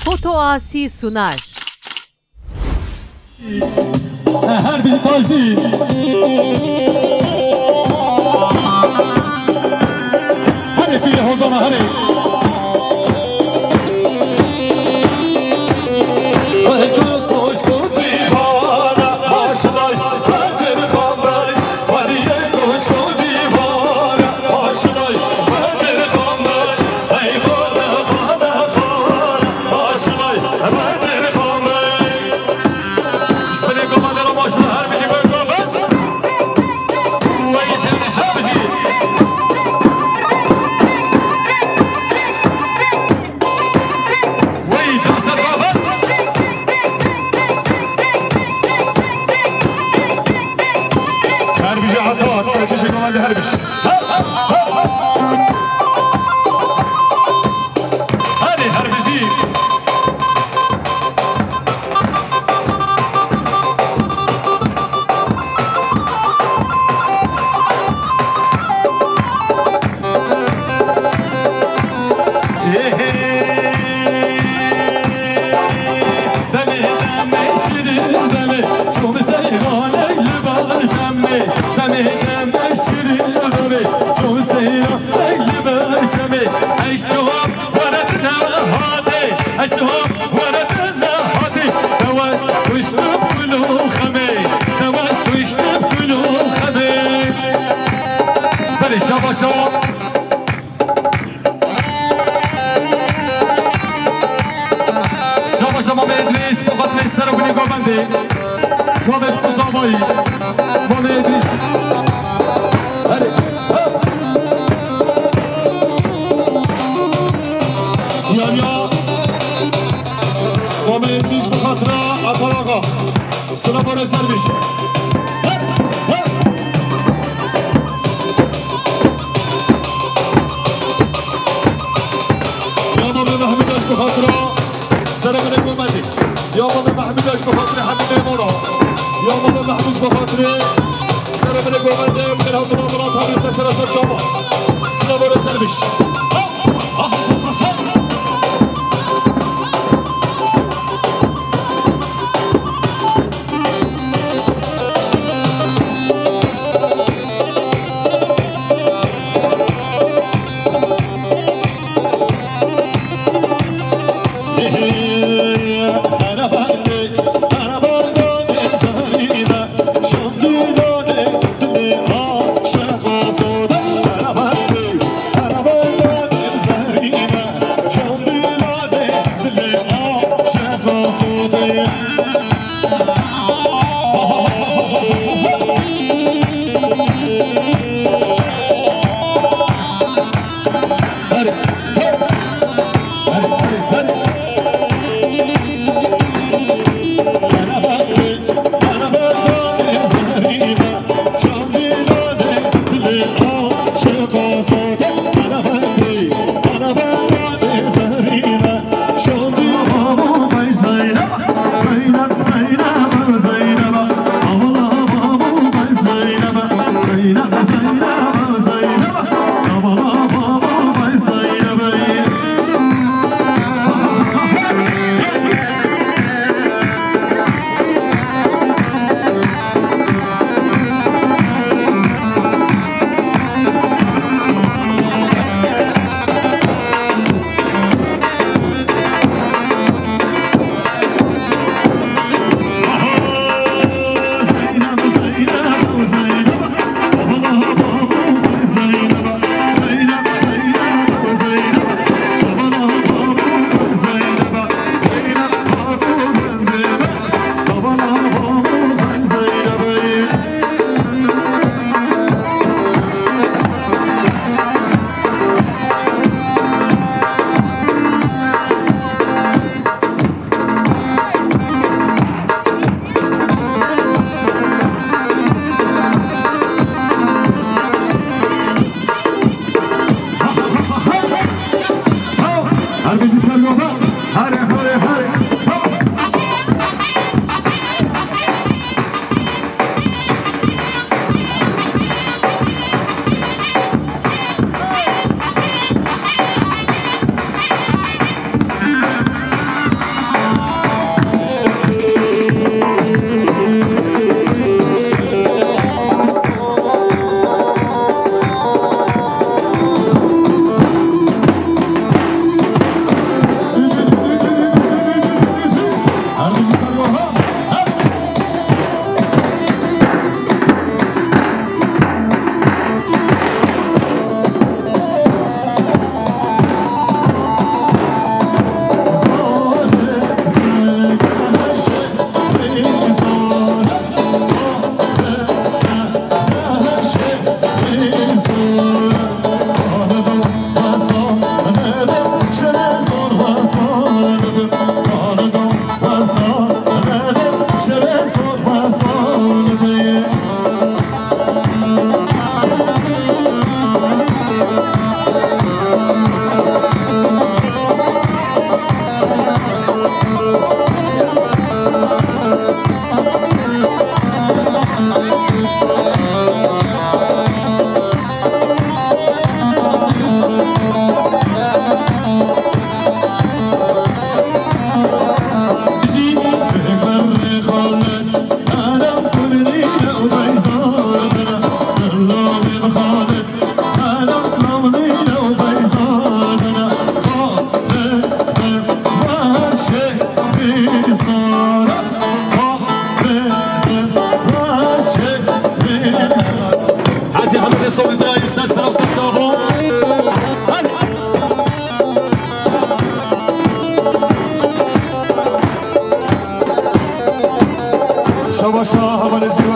Foto Asi sunar. Her bir tazi. Hadi fili hozana hadi.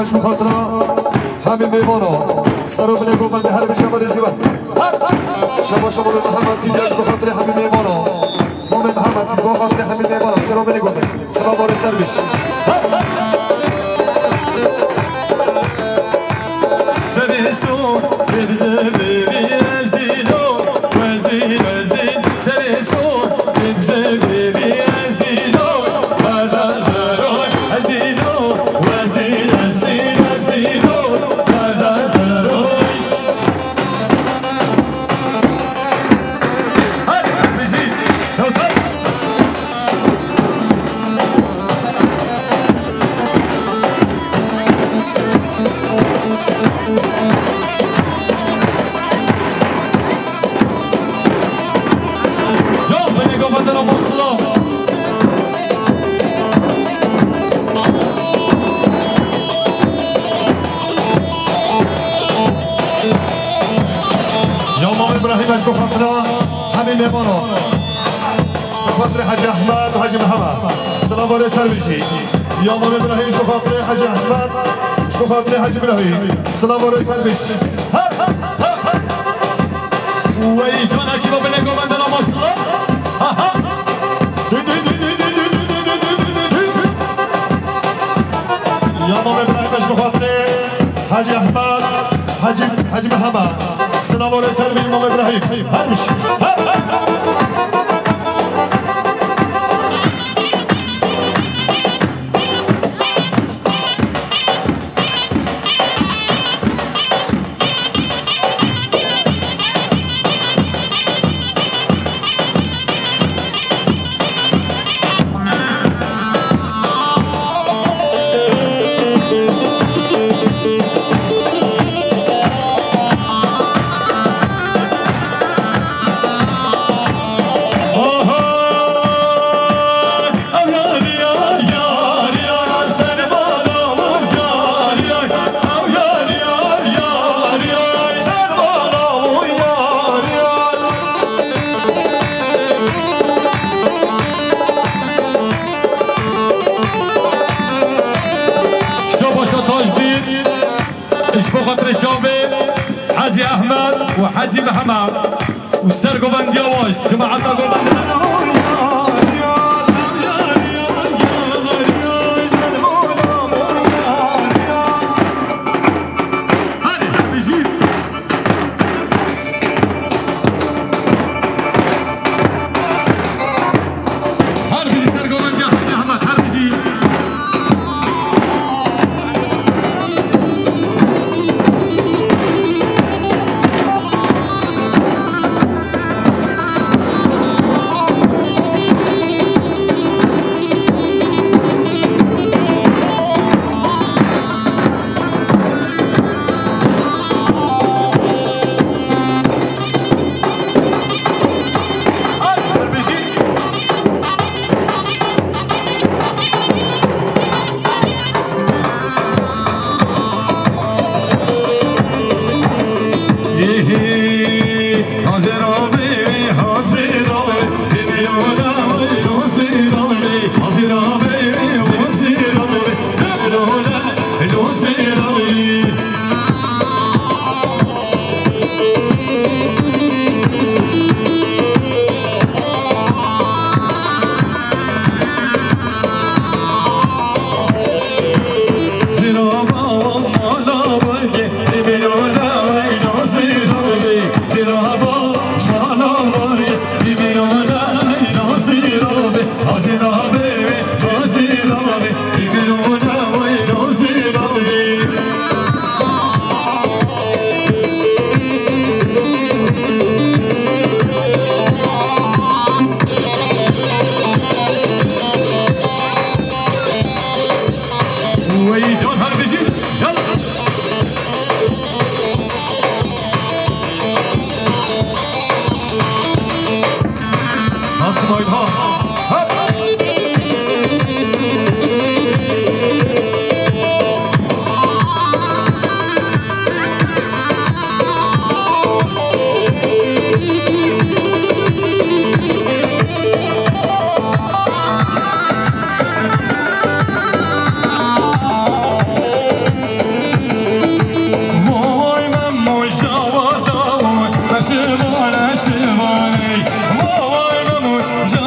باش بخاطر همین میمانا سرو بله گوبنده هر بشه بده زیبت شما شما رو محمد دیگه بخاطر همین میمانا مومن محمد بخاطر همین میمانا سرو بله گوبنده سلام باره سر بشه سرسو بدزه ببی از دیلو از دیل از دیل سرسو بدزه ببی از دیلو بردار دروی از دیلو از دیل از دیل از دیلو بردار دروی هر بزی توکل ابراهيم باش بخاطر همین میمانا بخاطر حاج احمد و حاج محمد سلام باره سر بشی یا امام ابراهیم باش بخاطر حاج احمد باش بخاطر حاج ابراهیم سلام باره سر بشی وی جانا کی با بلنگو بندنا ماشلا یا امام ابراهیم باش بخاطر حاج احمد حاج محمد سلام باره سر بشی امام ابراهیم هر بشی خاطر الشعبي حاجي احمد وحاجي محمد والسرقوا بندي واش جماعه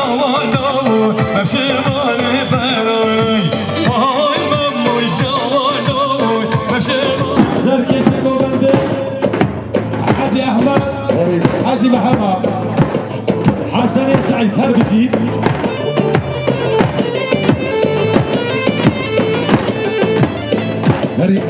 جوانو بشمال برای آی مامو جوانو بشمال سرکش گوبنده حاجی احمد حاجی محمد حسن سعید هربجی هري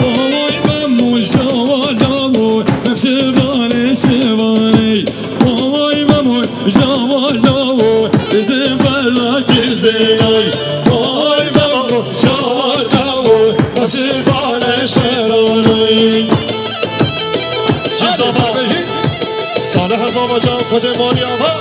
آی مامو جوانو بشمال شمالی آی مامو جوانو بشمال گزینای آی مامو جوانو بشمال شمالی صالح زاما جان خود مالی آقا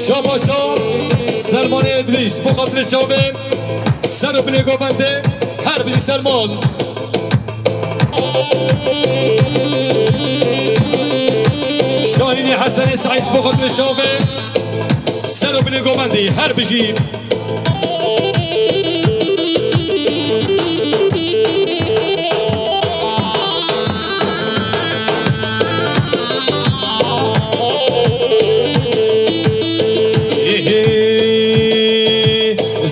شاباشا سلمان ادریس مقابل جامعه سر و بله گوبنده هر بیزی سلمان شاهینی حسنی سعید مقابل جامعه سر و بله گوبنده هر بیزی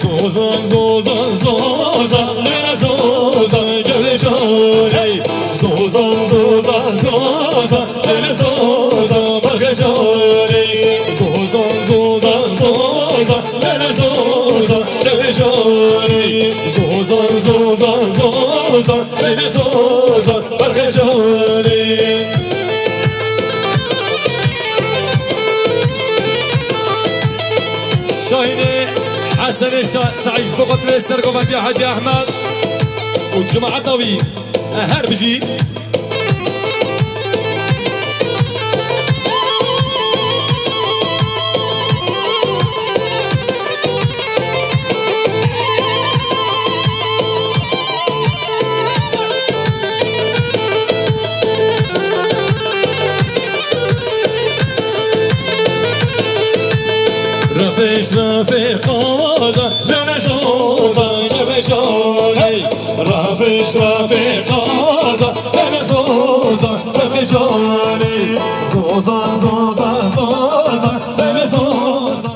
زوزان زوزان زوزان لیلا زوزان گل جانی زوزان زوزان زوزان لیلا زوزان برگ جانی زوزان زوزان زوزان لیلا زوزان گل جانی زوزان زوزان زوزان لیلا زوزان برگ جانی شاهين حسن سعيد فقط ليستر قومتي حاجي احمد والجماعه طويل هربجي رفيش رفيقاza لنا زوزا جبجاني رفيش رفيقاza لنا زوزا جبجاني زوزا زوزا زوزا لنا زوزا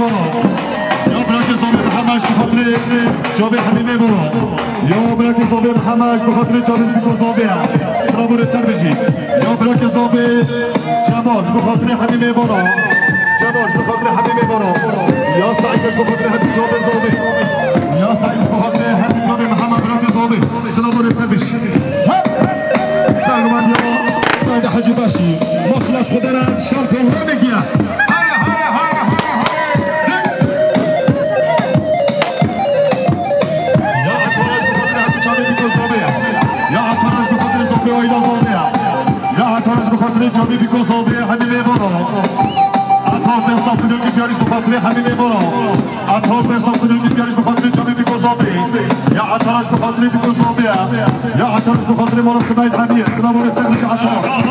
برو یا براک زابه محمد بخاطر جابه حمیمه برو یا براک زابه محمد بخاطر جابه بیکو زابه سلام رسر بشید یا براک زابه جمال بخاطر حمیمه برو جمال بخاطر حمیمه برو یا سعیدش بخاطر حمید جابه زابه یا سعید بخاطر حمید جابه محمد براک زابه سلام رسر بشید سلام یا سعید حاجی باشی مخلص خودران شرط رو میگیره جابی بیکو زابه حمیمه برو عطار به صاف بدون که بیاریش بخاطر حمیمه برو عطار به صاف بدون که بیاریش بخاطر جابی بیکو زابه یا عطارش بخاطر بیکو زابه یا عطارش بخاطر مولا سمید حمیه سلام رسل میشه عطار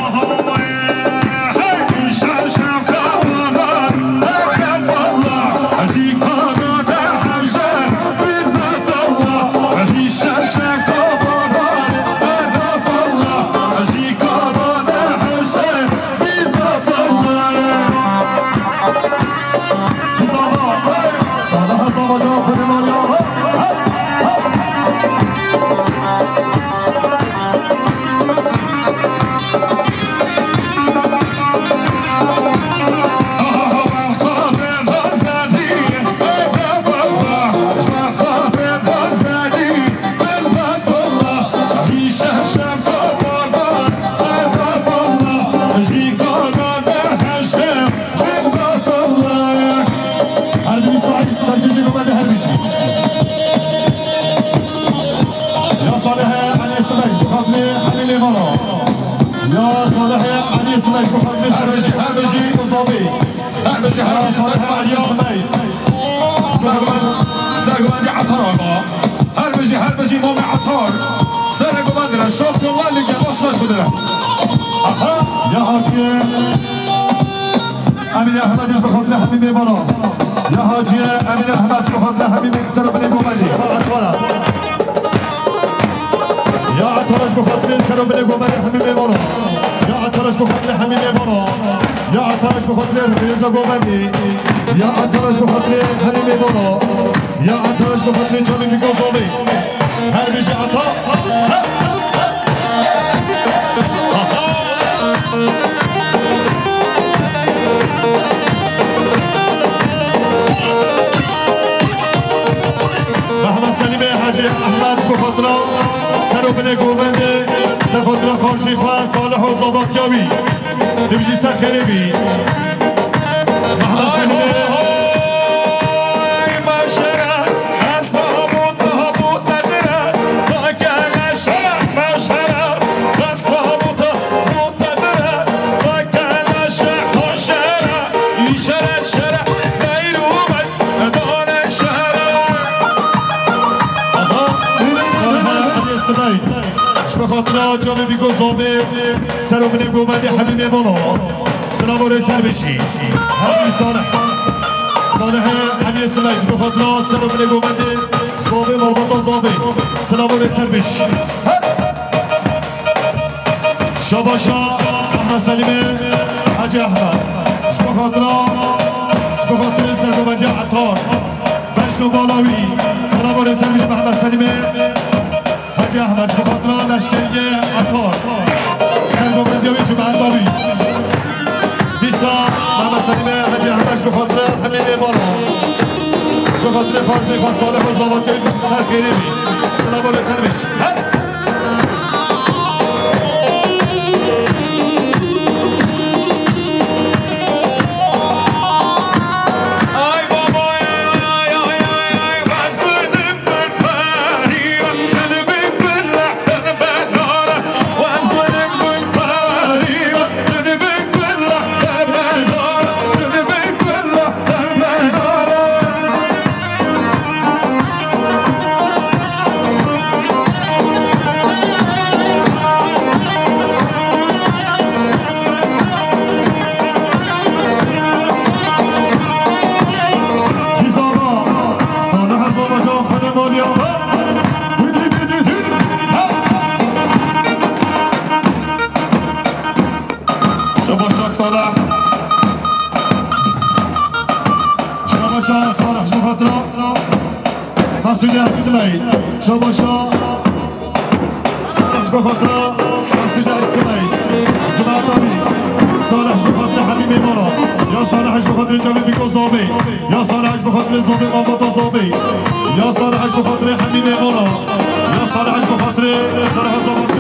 امین احمد بخاطر حمیمه برو یا حاجی امین احمد بخاطر حمیمه سر بنی گومدی یا عطارش بخاطر سر بنی گومدی حمیمه برو یا عطارش بخاطر حمیمه برو یا عطارش بخاطر رضا گومدی یا عطارش بخاطر حمیمه برو یا عطارش بخاطر جامی بیکو زابه هر بیشه عطار محمد سلیم حاجی احمد بخاطر سر بن گوبند سفاطر خارجی خواه صالح و زاباقیاوی نمیشی سخیره بی محمد سلیم بخاطر جامعه بیگو زابه سر و بنیم گومدی حمیمه بانو سلام و رسر بشی حمی صالح حمی سمیج بخاطر سر و بنیم گومدی زابه مربطا زابه سلام و رسر بشی شاباشا احمد سلیمه حاجی احمد بخاطر سر گومدی عطار بشنو بالاوی سلام و رسر بشی محمد سلیمه حاجی احمد بخاطر لشکری عطار سرگوبندیاوی جمعنداوی بیسا محمد سلیمه حاجی احمد بخاطر حمیمه بارا بخاطر پارچه و صالح و زاباتی سرخیری بی سلام و رسل بشی شباشا صالح شبخاطره مسعود اسماعیل شباشا صالح شبخاطره مسعود اسماعیل جماعة طبي صالح شبخاطره حبيب ميمونة يا صالح شبخاطره جميل بيكو زوبي يا صالح شبخاطره زوبي مامبطة زوبي يا صالح شبخاطره حبيب ميمونة يا صالح شبخاطره صالح زوبي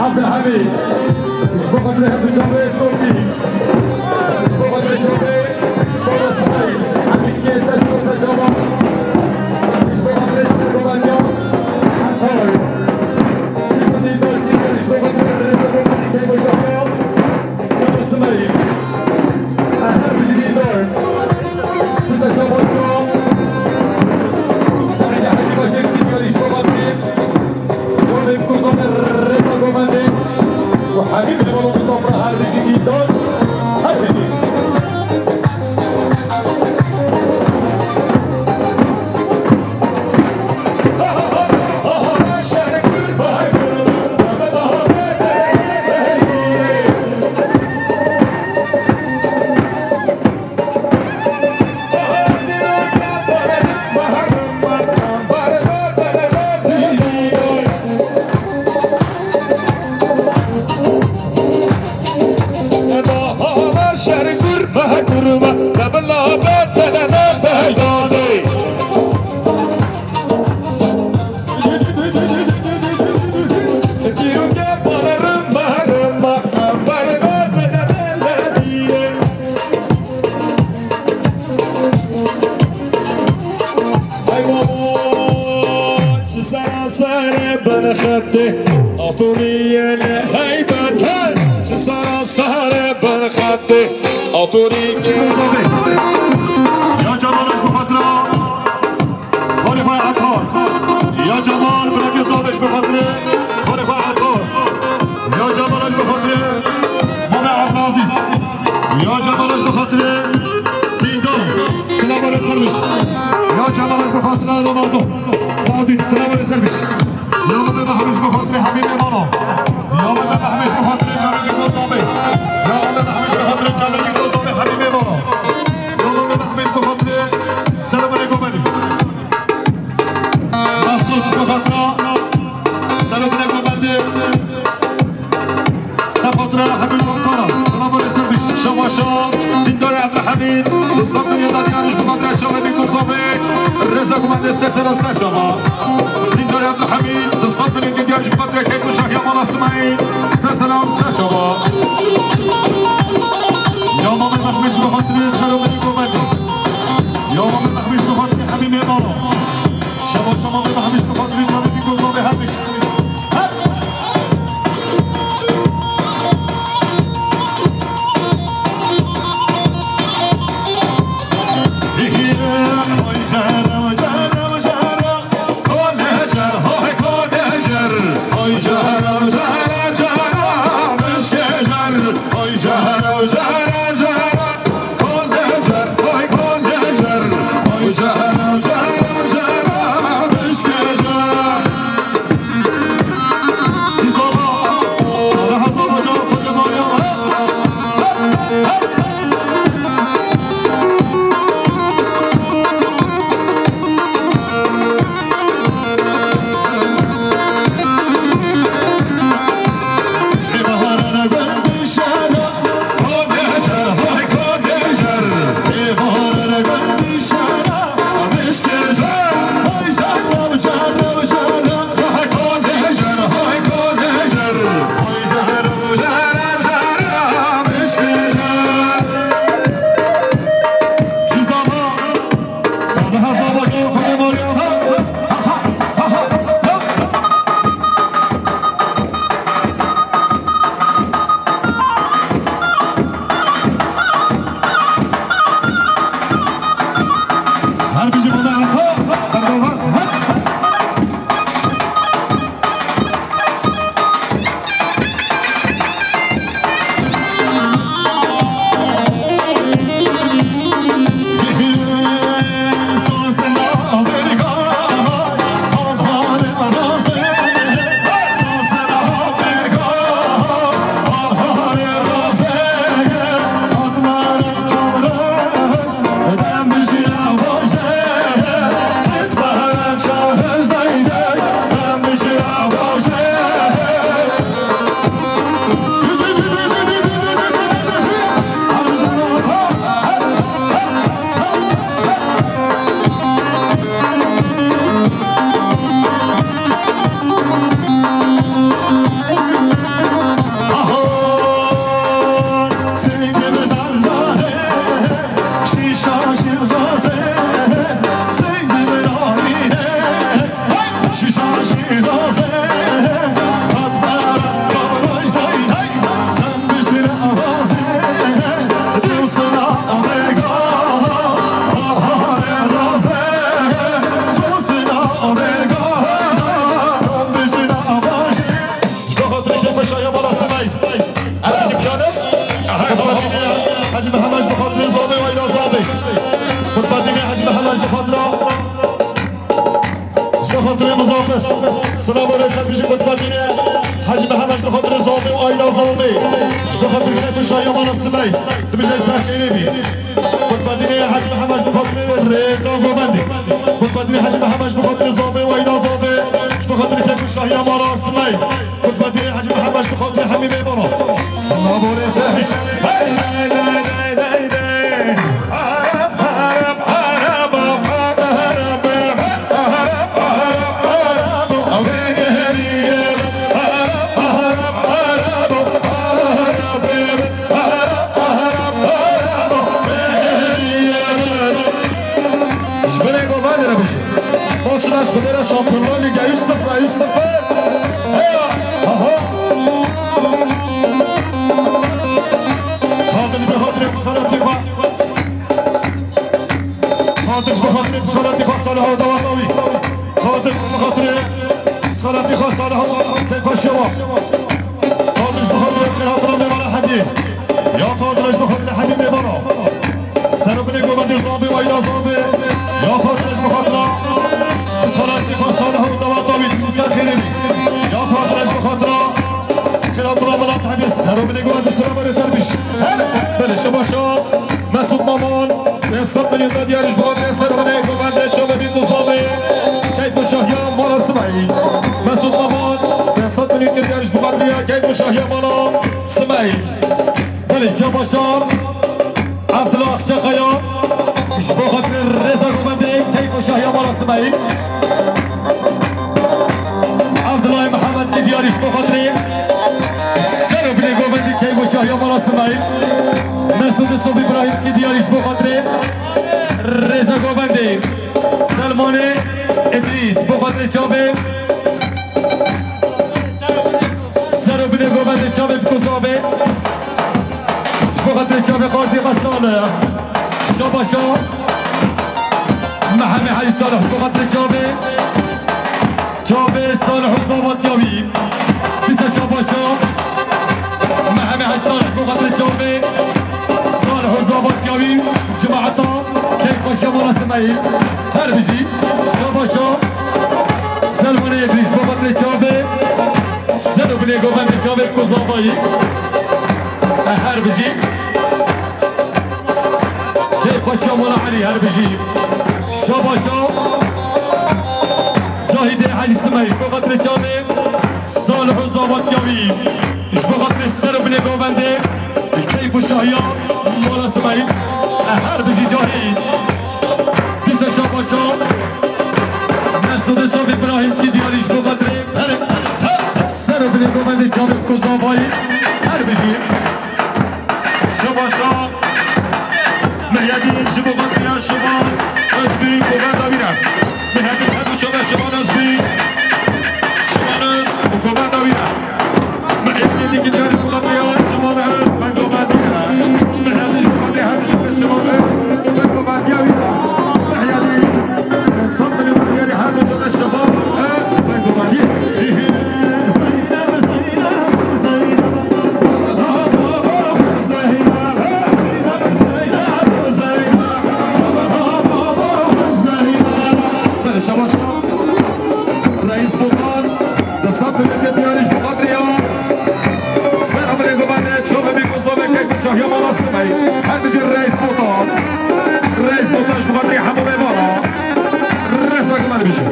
عبد الحميد اسبوع قبل هذا الجمهورية السعودية اسبوع قبل الجمهورية دولة اسماعيل عم يشكي اساس فرصة الجمهور اسبوع قبل رومانيا عطار اسمني دولتي اسبوع قبل الرئاسة الرومانية كيف الجمهور دولة اسماعيل أهلا بجديد دور بس الجمهور شو سعيد حاجي باشا كتير قال اسبوع قبل جمهورية بكوزون الرئاسة الرومانية وحبيبي بابا مصطفى هارب الجديد دور هارب الجديد سلام عليكم. شما شما دیندار عبدالحمید دوستان دنیا دادیانش بخاطر شما بیکوسابه رضا کمانده سلسله سر شما دیندار عبدالحمید دوستان دنیا دادیانش بخاطر کیکو شاهی مالا سمعی سلسله سر شما یا امام مخمیش بخاطر سرابه کومنده یا امام مخمیش بخاطر همین میمانو شما مخمیش بخاطر جانه بیکوسابه همیش سلام علیکم پیش خدمتینه حاج محمد بخاطر زاده و آیلا زاده بخاطر کیف شایمان سمی بمیشه سرکینه بی خدمتینه حاج محمد بخاطر رضا گوبندی خدمتینه حاج محمد بخاطر زاده و آیلا زاده بخاطر کیف شایمان سمی خدمتینه حاج محمد بخاطر همین میمانو سلام علیکم شامپیونان لیگ 1-0 خاطر به خاطر صلاتی خاطر به خاطر صلاتی خاصله ها دواماوی خاطر به خاطر صلاتی خاصله ها کیف شما خاطر به خاطر خاطر میمانه حدی یا خاطرش به خاطر حدی میمانه سربنی گوبندی زابی و ایلا زابی یا خاطرش به خاطر صلاتی خاصله ها دواماوی سرخیلی یا خاطرش به خاطر خاطر بلند حدی سربنی گوبندی سربنی سربیش بله شما شما مسعود مامان حساب من یاد دیارش بود سربنی گوبنده چوب بی دوزامه کیف شاهیان مالا سمعی مسعود مامان حساب من یاد دیارش بود کیف شاهیان مالا سمعی بله شباشا عبدالله اخشقایا با خاطر رضا گوبنده کیف و شاهی مراسمه عبدالله محمد که بیاریش با خاطر سر و بله گوبنده کیف و شاهی مراسمه مسعود صبح ابراهیم که بیاریش با خاطر رضا گوبنده سلمان ادریس با خاطر چابه سر و بله گوبنده چابه بکزابه بخاطر جامع قاضی غسانه شباشا محمد حاجی صالح بخاطر جامع صالح و صابت یابی بیسا شباشا محمد حاجی صالح بخاطر جامع صالح و صابت یابی جماعتا کیف باشی مراسمه هر بجی شباشا سلمان ادریس بخاطر جامع سر و بنی گوبند جامع کزابایی هر بجی خوشا مولا علي هربجي شباشا جاهد حاجي سمايش بقدر جامع صالح وزابط يوي ايش بقدر السر بن جوبندي كيف وشاهيا مولا سمايش هربجي جاهد بيسا شباشا مسعود صبح ابراهيم كي دياليش بقدر السر بن جوبندي جامع كوزاباي هربجي شباشا مهدی شما قطعی شما ازبی کوبند آویرم مهدی خدو چوبه شما ازبی شما از کوبند آویرم مهدی دیگه داری قطعی شما از من کوبند آویرم مهدی شما قطعی همیشه شما از من کوبند آویرم مهدی صبر مهدی هر جا شما از من کوبند رئيس بوطان تصب من ديارش بقدريا سلام عليكم انا تشوف بكم صوبك كيف شاهي مراسمي هل بيجي الرئيس بوطان بقدريا حمو بيبارا الرئيس كمان بيجي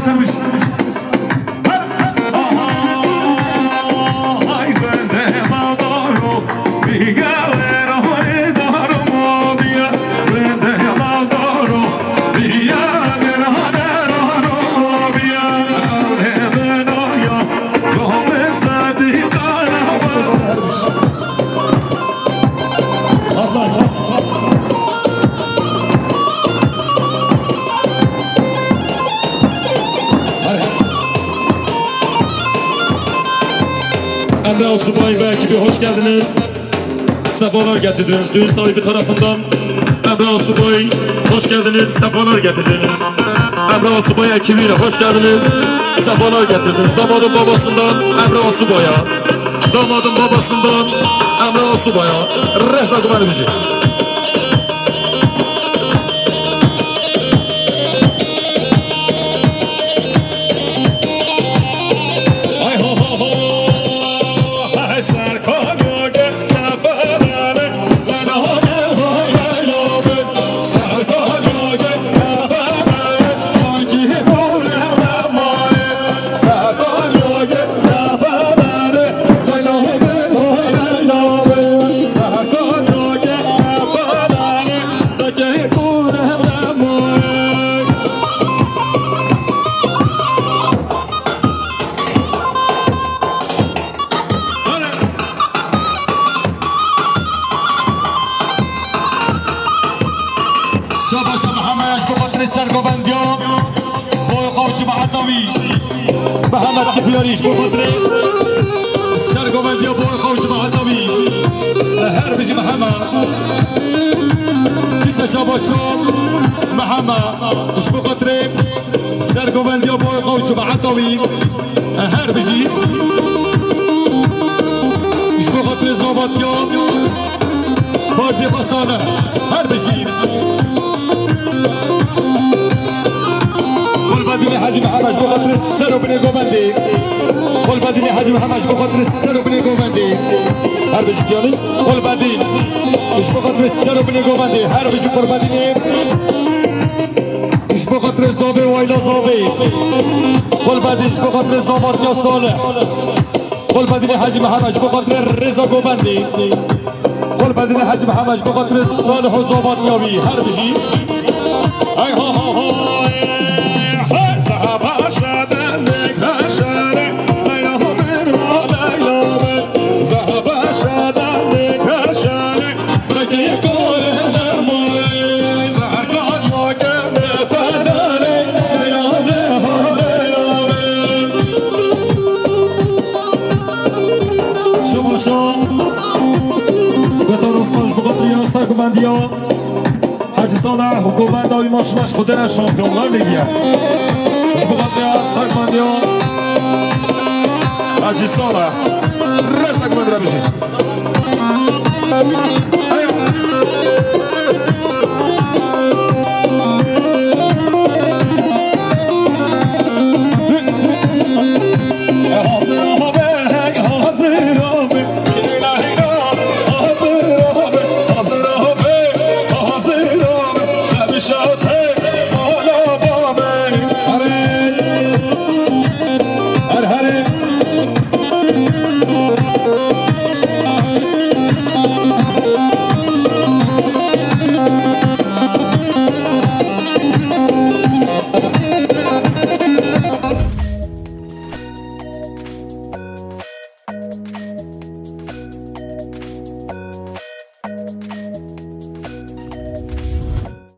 Servis. Emrah Subay ve ekibi hoş geldiniz. Sefalar getirdiniz. Düğün sahibi tarafından Emrah Subay hoş geldiniz. Sefalar getirdiniz. Emrah Subay ekibiyle hoş geldiniz. Sefalar getirdiniz. Damadın babasından Emrah Subay'a, damadın babasından Emrah Subay'a Reza Güvenimici. شباشا محمد بقدر سرگوبندیا با قوچ معدوی محمد کبیاریش بقدر سرگوبندیا با قوچ معدوی هر بجی محمد بیسا شباشا محمد اش بقدر سرگوبندیا با قوچ معدوی هر بجی اش بقدر زابطیا بازی بسانه هر بجی والبديل حاجي محمد بقدر السر وبني قبندي بدین حاجی محمد به خاطر سر بنی گوبندی هر بچه پیانیست قول بدین به خاطر سر بنی گوبندی هر بچه قربانی به خاطر زابه و ایلا زابه قول بدین به خاطر زامارتیا صالح قول بدین حاجی محمد به خاطر رضا گوبندی قول بدین حاجی محمد به خاطر صالح و زامارتیابی هر بچه ای ها ها ها صحابه شدن نکشره لیلا مرا لیلا من صحابه شدن نکشره بگه کار نمای سهرگان یا گم فرداره لیلا ها لیلا من شما شما بطور اسخانش بخاطر یا سرگوبندی ها حاجی صالح حکومت های ما شماش خودن شامپیونlar میگه بخاطر سرگوبندی ها حاجی صالح رزق من رو بشید